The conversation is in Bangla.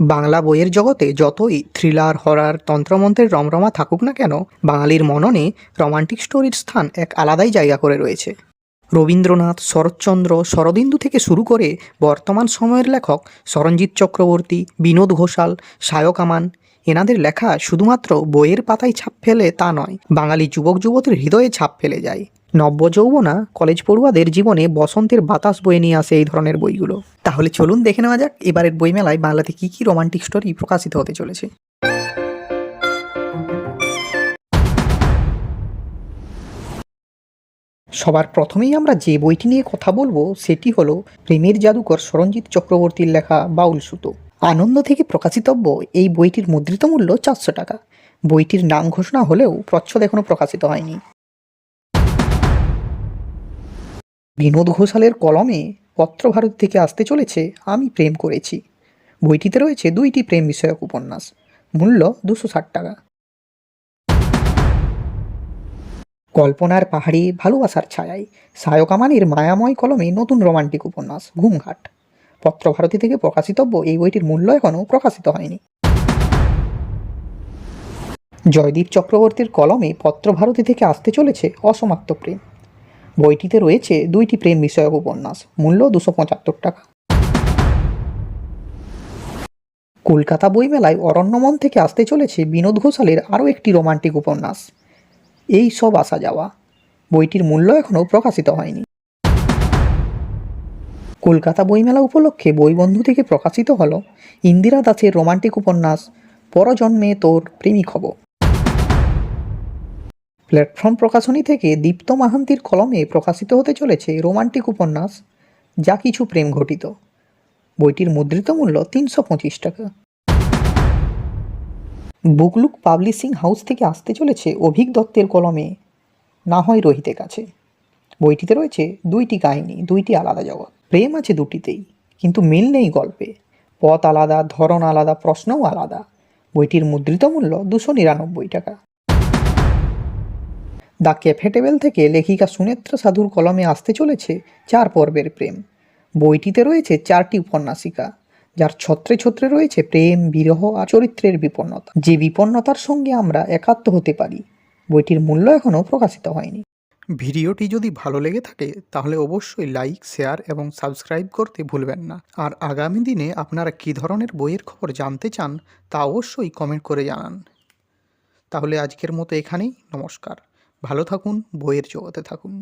বাংলা বইয়ের জগতে যতই থ্রিলার, হরর, তন্ত্রমন্ত্রের রমরমা থাকুক না কেন, বাঙালির মননে রোমান্টিক স্টোরির স্থান এক আলাদাই জায়গা করে রয়েছে। রবীন্দ্রনাথ, শরৎচন্দ্র, শরদিন্দু থেকে শুরু করে বর্তমান সময়ের লেখক সরঞ্জিৎ চক্রবর্তী, বিনোদ ঘোষাল, সায়ক আমান, এনাদের লেখা শুধুমাত্র বইয়ের পাতায় ছাপ ফেলে তা নয়, বাঙালি যুবক যুবতীর হৃদয়ে ছাপ ফেলে যায়। নব্যযৌবনা কলেজ পড়ুয়াদের জীবনে বসন্তের বাতাস বয়ে নিয়ে আসে এই ধরনের বইগুলো। তাহলে চলুন দেখে নেওয়া যাক এবারের বইমেলায় বাংলাতে কী কী রোমান্টিক স্টোরি প্রকাশিত হতে চলেছে। সবার প্রথমেই আমরা যে বইটি নিয়ে কথা বলবো সেটি হলো প্রেমের জাদুকর সরঞ্জিৎ চক্রবর্তীর লেখা বাউল সুতো। আনন্দ থেকে প্রকাশিতব্য এই বইটির মুদ্রিত মূল্য 400 টাকা। বইটির নাম ঘোষণা হলেও প্রচ্ছদ এখনও প্রকাশিত হয়নি। বিনোদ ঘোষালের কলমে পত্রভারতী থেকে আসতে চলেছে আমি প্রেম করেছি। বইটিতে রয়েছে 2টি প্রেম বিষয়ক উপন্যাস, মূল্য 260 টাকা। কল্পনার পাহাড়ে ভালোবাসার ছায়ায় সায়ক আমানের মায়াময় কলমে নতুন রোমান্টিক উপন্যাস ঘুমঘাট। পত্রভারতী থেকে প্রকাশিতব্য এই বইটির মূল্য এখনও প্রকাশিত হয়নি। জয়দীপ চক্রবর্তীর কলমে পত্রভারতী থেকে আসতে চলেছে অসমাপ্ত প্রেম। বইটিতে রয়েছে 2টি প্রেম বিষয়ক উপন্যাস, মূল্য 275 টাকা। কলকাতা বইমেলায় অরণ্যমন থেকে আসতে চলেছে বিনোদ ঘোষালের আরও একটি রোমান্টিক উপন্যাস এই সব আসা যাওয়া। বইটির মূল্য এখনও প্রকাশিত হয়নি। কলকাতা বইমেলা উপলক্ষে বইবন্ধু থেকে প্রকাশিত হল ইন্দিরা দাসের রোমান্টিক উপন্যাস পরজন্মে তোর প্রেমিক হব। প্ল্যাটফর্ম প্রকাশনী থেকে দীপ্ত মাহান্তির কলমে প্রকাশিত হতে চলেছে রোমান্টিক উপন্যাস যা কিছু প্রেম ঘটিত। বইটির মুদ্রিত মূল্য 325 টাকা। বুকলুক পাবলিশিং হাউস থেকে আসতে চলেছে অভিক দত্তের কলমে না হয় রহিতে কাছে। বইটিতে রয়েছে 2টি কাহিনী, 2টি আলাদা জগৎ। প্রেম আছে দুটিতেই, কিন্তু মিল নেই গল্পে। পথ আলাদা, ধরন আলাদা, প্রশ্নও আলাদা। বইটির মুদ্রিত মূল্য 299 টাকা। দ্য ক্যাফে টেবিল থেকে লেখিকা সুনেত্রা সাধুর কলমে আসতে চলেছে 4 পর্বের প্রেম। বইটিতে রয়েছে 4টি উপন্যাসিকা, যার ছত্রে ছত্রে রয়েছে প্রেম, বিরহ আর চরিত্রের বিপন্নতা, যে বিপন্নতার সঙ্গে আমরা একাত্ম হতে পারি। বইটির মূল্য এখনও প্রকাশিত হয়নি। ভিডিওটি যদি ভালো লেগে থাকে তাহলে অবশ্যই লাইক, শেয়ার এবং সাবস্ক্রাইব করতে ভুলবেন না। আর আগামী দিনে আপনারা কী ধরনের বইয়ের খবর জানতে চান তা অবশ্যই কমেন্ট করে জানান। তাহলে আজকের মতো এখানেই, নমস্কার। ভালো থাকুন, বইয়ের জগতে থাকুন।